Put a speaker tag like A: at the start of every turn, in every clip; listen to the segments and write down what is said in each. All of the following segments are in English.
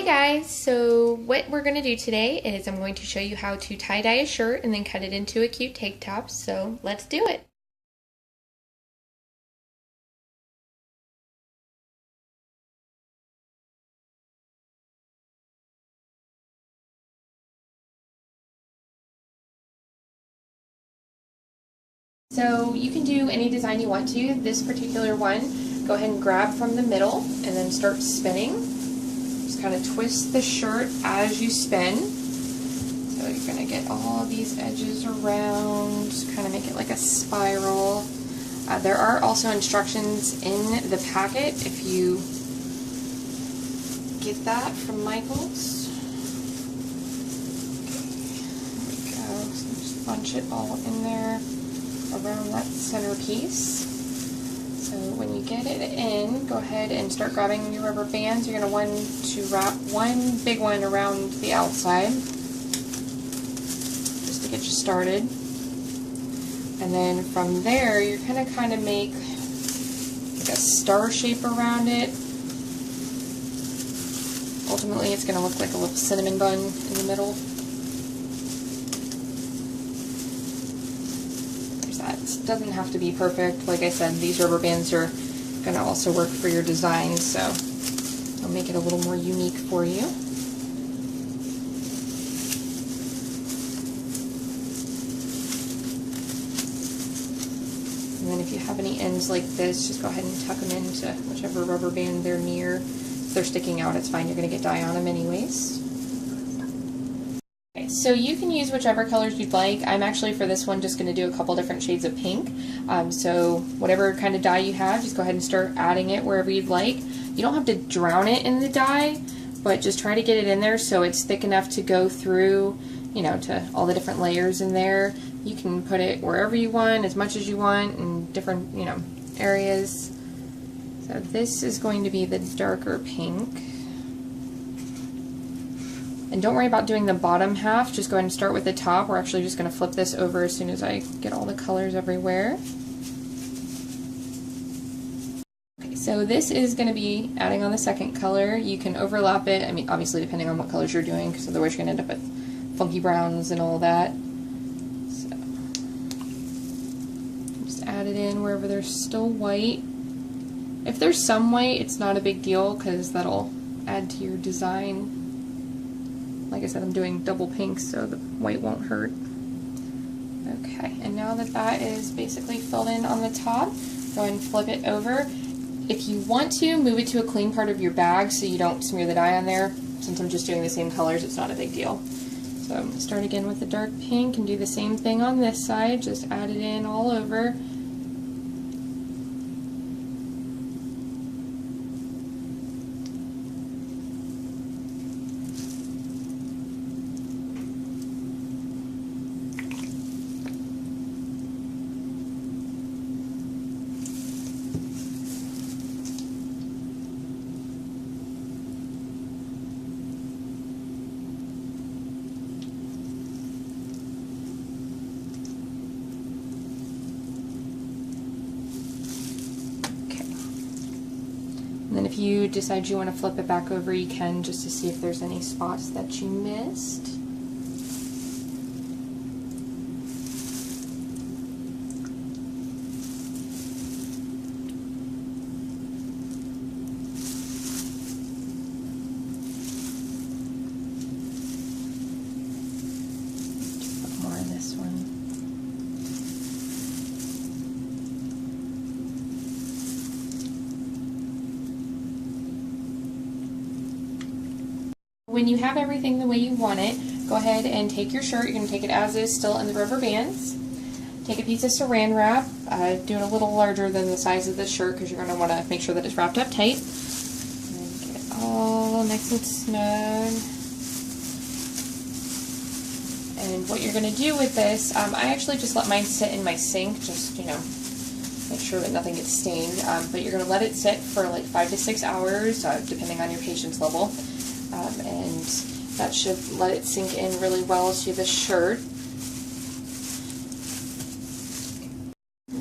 A: guys, so what we're going to do today is I'm going to show you how to tie-dye a shirt and then cut it into a cute tank top, so let's do it. So you can do any design you want to. This particular one, go ahead and grab from the middle and then start spinning. Just kind of twist the shirt as you spin. So you're going to get all these edges around, kind of make it like a spiral. There are also instructions in the packet if you get that from Michaels. Okay, there we go. So just bunch it all in there around that center piece. So when you get it in, go ahead and start grabbing your rubber bands. You're going to want to wrap one big one around the outside just to get you started. And then from there, you're going to kind of make like a star shape around it. Ultimately, it's going to look like a little cinnamon bun in the middle. It doesn't have to be perfect. Like I said, these rubber bands are going to also work for your design, so I'll make it a little more unique for you. And then if you have any ends like this, just go ahead and tuck them into whichever rubber band they're near. If they're sticking out, it's fine. You're going to get dye on them anyways. So you can use whichever colors you'd like. I'm actually for this one just going to do a couple different shades of pink. So whatever kind of dye you have, just go ahead and start adding it wherever you'd like. You don't have to drown it in the dye, but just try to get it in there so it's thick enough to go through, you know, to all the different layers in there. You can put it wherever you want, as much as you want, in different, you know, areas. So this is going to be the darker pink. And don't worry about doing the bottom half, just go ahead and start with the top. We're actually just going to flip this over as soon as I get all the colors everywhere. Okay, so this is going to be adding on the second color. You can overlap it, I mean obviously depending on what colors you're doing, because otherwise you're going to end up with funky browns and all that. So just add it in wherever there's still white. If there's some white, it's not a big deal because that'll add to your design. Like I said, I'm doing double pink so the white won't hurt. Okay, and now that that is basically filled in on the top, go ahead and flip it over. If you want to, move it to a clean part of your bag so you don't smear the dye on there. Since I'm just doing the same colors, it's not a big deal. So I'm going to start again with the dark pink and do the same thing on this side. Just add it in all over. And then if you decide you want to flip it back over, you can, just to see if there's any spots that you missed. Put more in this one. When you have everything the way you want it, go ahead and take your shirt. You're going to take it as is, still in the rubber bands. Take a piece of saran wrap, do it a little larger than the size of the shirt because you're going to want to make sure that it's wrapped up tight. And get it all nice and snug. And what you're going to do with this, I actually just let mine sit in my sink, just, you know, make sure that nothing gets stained. But you're going to let it sit for like 5 to 6 hours, depending on your patience level. And that should let it sink in really well to the shirt.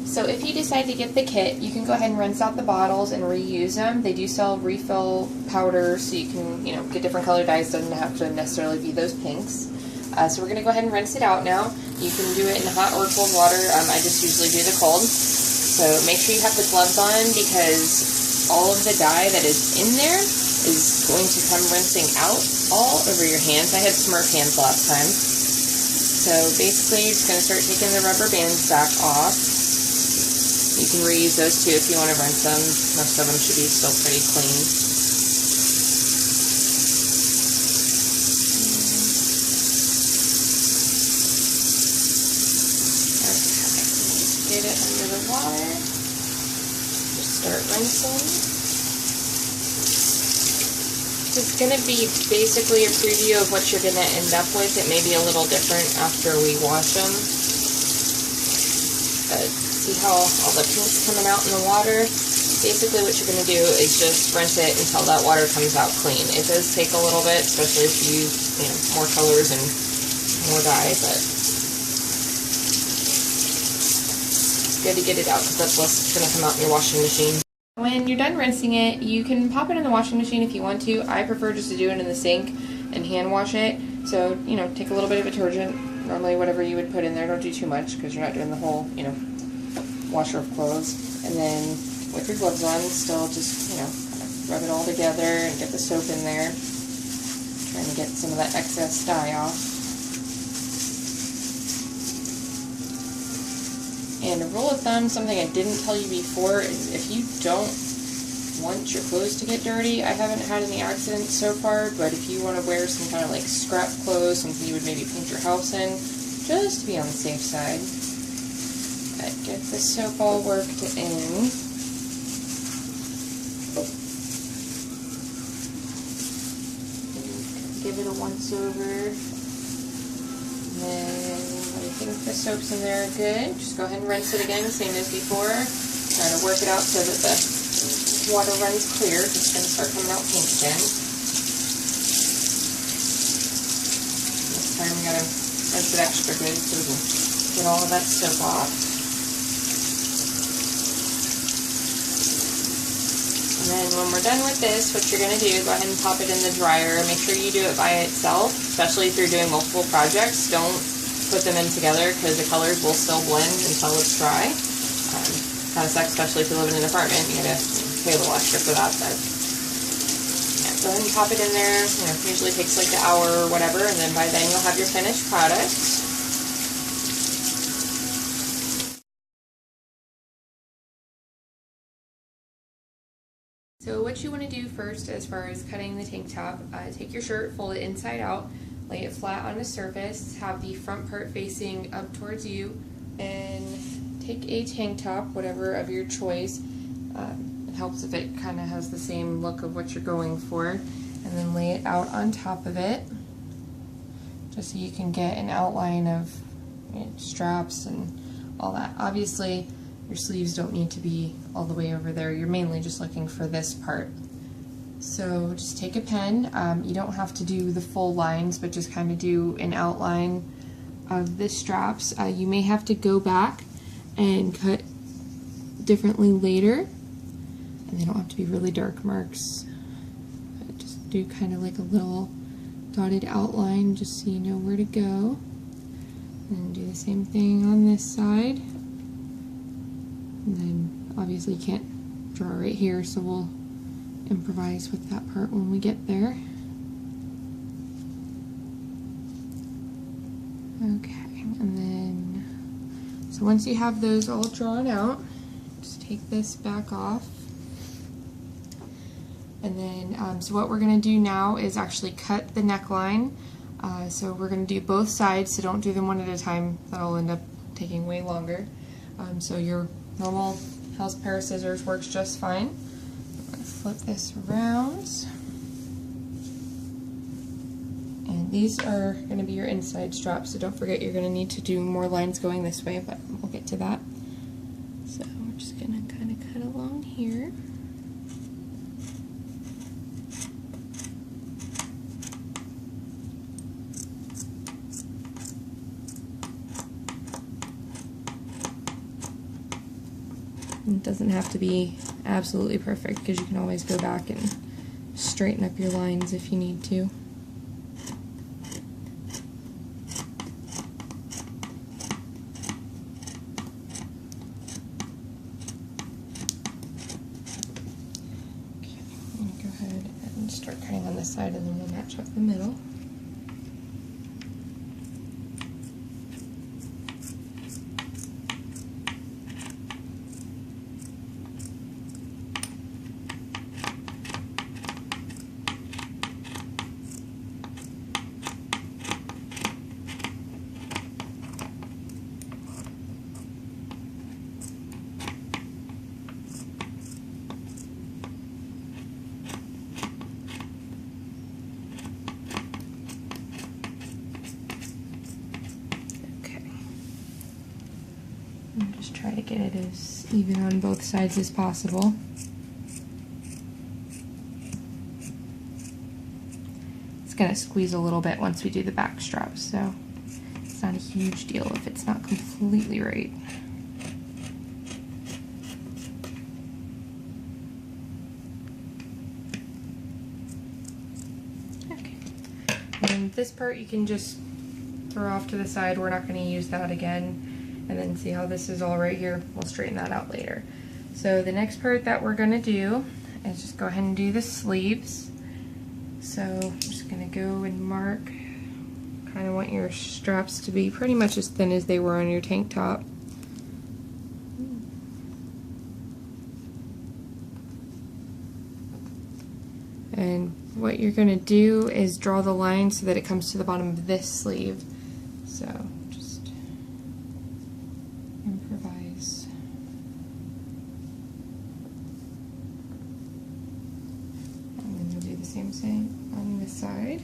A: So if you decide to get the kit, you can go ahead and rinse out the bottles and reuse them. They do sell refill powder, so you can, get different color dyes. Doesn't have to necessarily be those pinks. So we're going to go ahead and rinse it out now. You can do it in hot or cold water. I just usually do the cold. So make sure you have the gloves on, because all of the dye that is in there is going to come rinsing out all over your hands. I had Smurf hands last time. So basically you're just going to start taking the rubber bands back off. You can reuse those too if you want to rinse them. Most of them should be still pretty clean. Get it under the water. Just start rinsing. It's going to be basically a preview of what you're going to end up with. It may be a little different after we wash them. But see how all the pink's coming out in the water? Basically what you're going to do is just rinse it until that water comes out clean. It does take a little bit, especially if you use more colors and more dye, but it's good to get it out because that's less going to come out in your washing machine. When you're done rinsing it, you can pop it in the washing machine if you want to. I prefer just to do it in the sink and hand wash it. So, take a little bit of detergent, normally whatever you would put in there. Don't do too much because you're not doing the whole, washer of clothes. And then with your gloves on, still just, kind of rub it all together and get the soap in there. Trying to get some of that excess dye off. And a rule of thumb, something I didn't tell you before, is if you don't want your clothes to get dirty, I haven't had any accidents so far, but if you want to wear some kind of like scrap clothes, something you would maybe paint your house in, just to be on the safe side, get the soap all worked in. Give it a once over. And then I think the soap's in there good. Just go ahead and rinse it again, same as before. Try to work it out so that the water runs clear. It's going to start coming out pink again. This time we got to rinse it extra good so we can get all of that soap off. And then when we're done with this, what you're going to do, go ahead and pop it in the dryer. Make sure you do it by itself, especially if you're doing multiple projects. Don't put them in together because the colors will still blend until it's dry. Kind of sucks, especially if you live in an apartment. You gotta pay a little extra for that. But yeah, go ahead and pop it in there. Usually takes like an hour or whatever, and then by then you'll have your finished product. So what you want to do first as far as cutting the tank top, take your shirt, fold it inside out, lay it flat on the surface, have the front part facing up towards you, and take a tank top, whatever of your choice. It helps if it kind of has the same look of what you're going for, and then lay it out on top of it, just so you can get an outline of straps and all that. Obviously, your sleeves don't need to be all the way over there. You're mainly just looking for this part. So just take a pen. You don't have to do the full lines, but just kind of do an outline of the straps. You may have to go back and cut differently later, and they don't have to be really dark marks. But just do kind of like a little dotted outline just so you know where to go. And do the same thing on this side. And then obviously you can't draw right here, so we'll improvise with that part when we get there. Okay, and then, so once you have those all drawn out, just take this back off. And then, so what we're going to do now is actually cut the neckline. So we're going to do both sides, so don't do them one at a time. That'll end up taking way longer. So your normal house pair of scissors works just fine. I'm going to flip this around. And these are going to be your inside straps, so don't forget you're going to need to do more lines going this way, but we'll get to that. So we're just going to kind of cut along here. doesn't have to be absolutely perfect because you can always go back and straighten up your lines if you need to. Okay, I'm going to go ahead and start cutting on this side and then we'll match up the middle. And just try to get it as even on both sides as possible. It's going to squeeze a little bit once we do the back straps, so it's not a huge deal if it's not completely right. Okay. And this part you can just throw off to the side. We're not going to use that again. And then see how this is all right here. We'll straighten that out later. So the next part that we're going to do is just go ahead and do the sleeves. So I'm just going to go and mark. Kind of want your straps to be pretty much as thin as they were on your tank top. And what you're going to do is draw the line so that it comes to the bottom of this sleeve. So just improvise. And then we'll do the same thing on this side.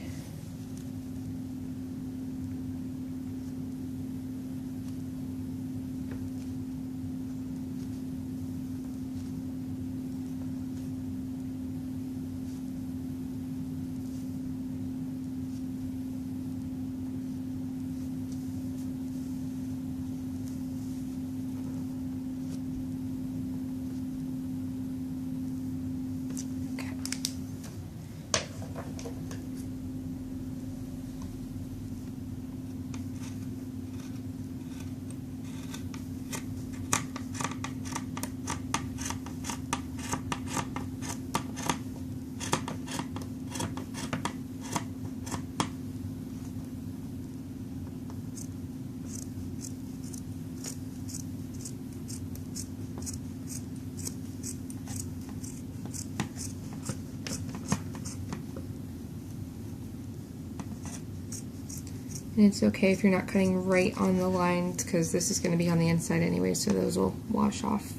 A: And it's okay if you're not cutting right on the lines because this is going to be on the inside anyway, so those will wash off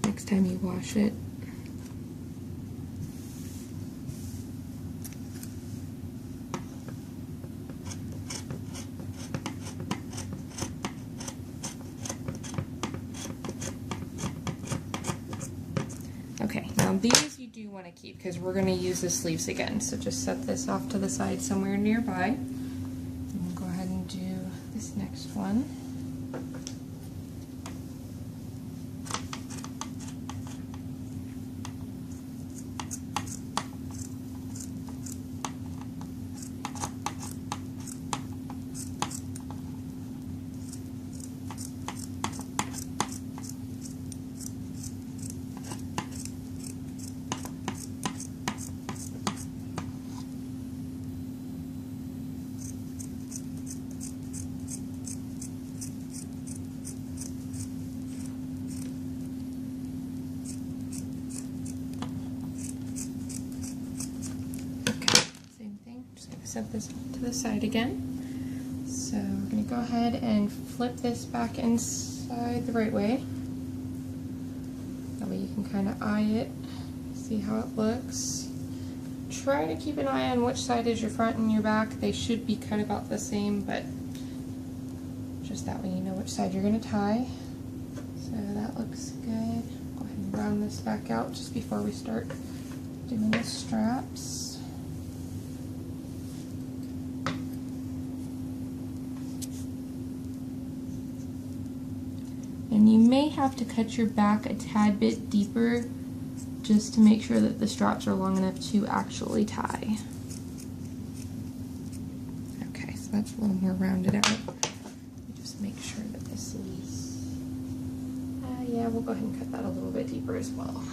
A: next time you wash it. Okay, now these you do want to keep because we're going to use the sleeves again, so just set this off to the side somewhere nearby. Next one. Set this to the side again. So we're going to go ahead and flip this back inside the right way. That way you can kind of eye it, see how it looks. Try to keep an eye on which side is your front and your back. They should be cut about the same, but just that way you know which side you're going to tie. So that looks good. Go ahead and round this back out just before we start doing the straps. And And you may have to cut your back a tad bit deeper just to make sure that the straps are long enough to actually tie. Okay, so that's a little more rounded out. Just make sure that this is, yeah, we'll go ahead and cut that a little bit deeper as well.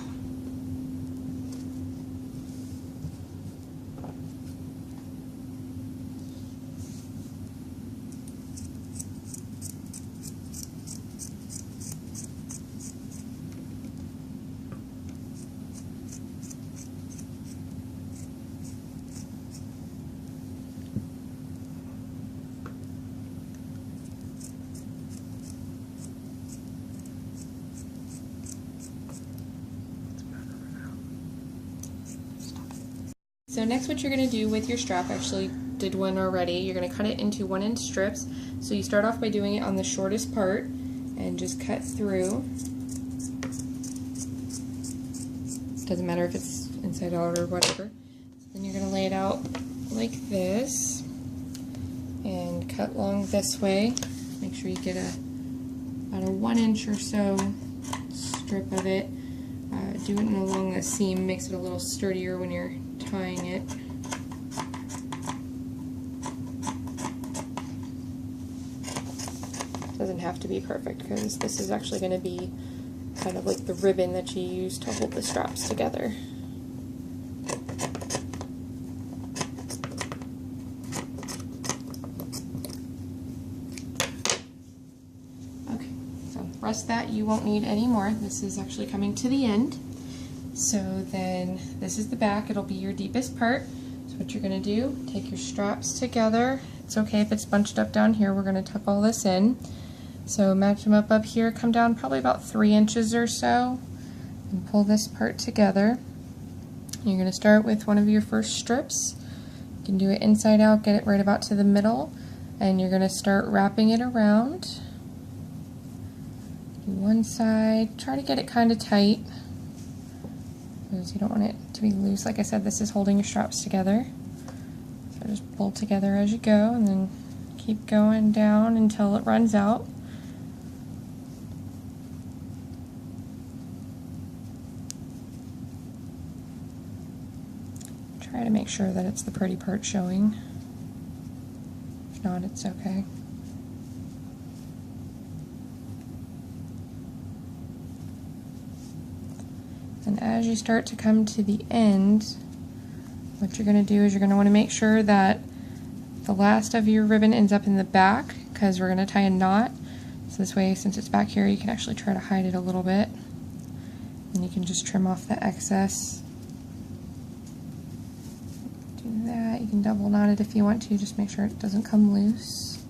A: So next what you're going to do with your strap, I actually did one already, you're going to cut it into 1-inch strips. So you start off by doing it on the shortest part and just cut through. Doesn't matter if it's inside out or whatever. Then you're going to lay it out like this and cut along this way. Make sure you get about a 1-inch or so strip of it. Do it along the seam, makes it a little sturdier when you're tying it. Doesn't have to be perfect because this is actually going to be kind of like the ribbon that you use to hold the straps together. Okay, so the rest of that you won't need anymore. This is actually coming to the end. So then this is the back, it'll be your deepest part. So what you're going to do, take your straps together. It's okay if it's bunched up down here, we're going to tuck all this in. So match them up here, come down probably about 3 inches or so, and pull this part together. You're going to start with one of your first strips. You can do it inside out, get it right about to the middle, and you're going to start wrapping it around. Do one side, try to get it kind of tight, because you don't want it to be loose. Like I said, this is holding your straps together. So just pull together as you go, and then keep going down until it runs out. Try to make sure that it's the pretty part showing. If not, it's okay. And as you start to come to the end, what you're going to do is you're going to want to make sure that the last of your ribbon ends up in the back, because we're going to tie a knot. So this way, since it's back here, you can actually try to hide it a little bit. And you can just trim off the excess. Do that. You can double knot it if you want to, just make sure it doesn't come loose.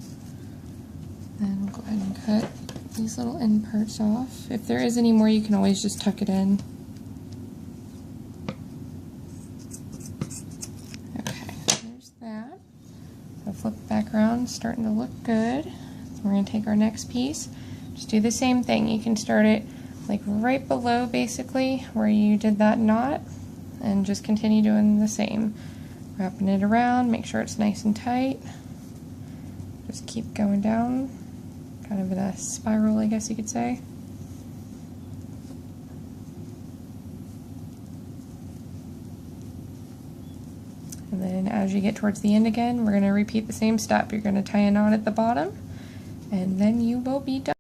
A: And we'll go ahead and cut these little end parts off. If there is any more, you can always just tuck it in. Flip it back around, starting to look good. So we're going to take our next piece, just do the same thing. You can start it like right below basically where you did that knot and just continue doing the same. Wrapping it around, make sure it's nice and tight. Just keep going down, kind of in a spiral, I guess you could say. And then as you get towards the end again, we're going to repeat the same step. You're going to tie a knot at the bottom, and then you will be done.